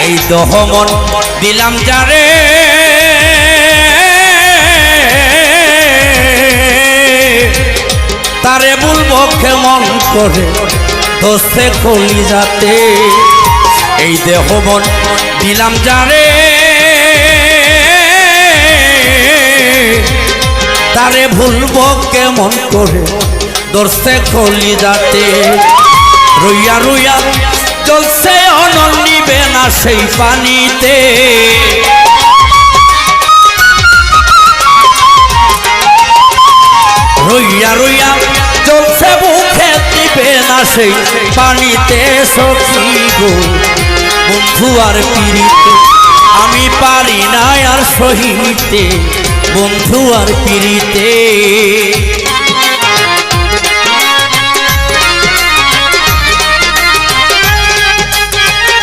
এই দহমন দিলাম যারে তারে বলবো কেমন করে দোস্তে কলি যাতে এই দেহ মন দিলাম যারে তারে ভুলবো কেমন করে দোস্তে কলি যাতে রইয়া রইয়া চলছে অনল নিবে না সেই পানিতে রইয়া রইয়া চলছে বুকে দিবে না সেই পানিতে সখী গো বন্ধু আর পিরিতে আমি পারি না আর সহিতে বন্ধু আর পিরিতে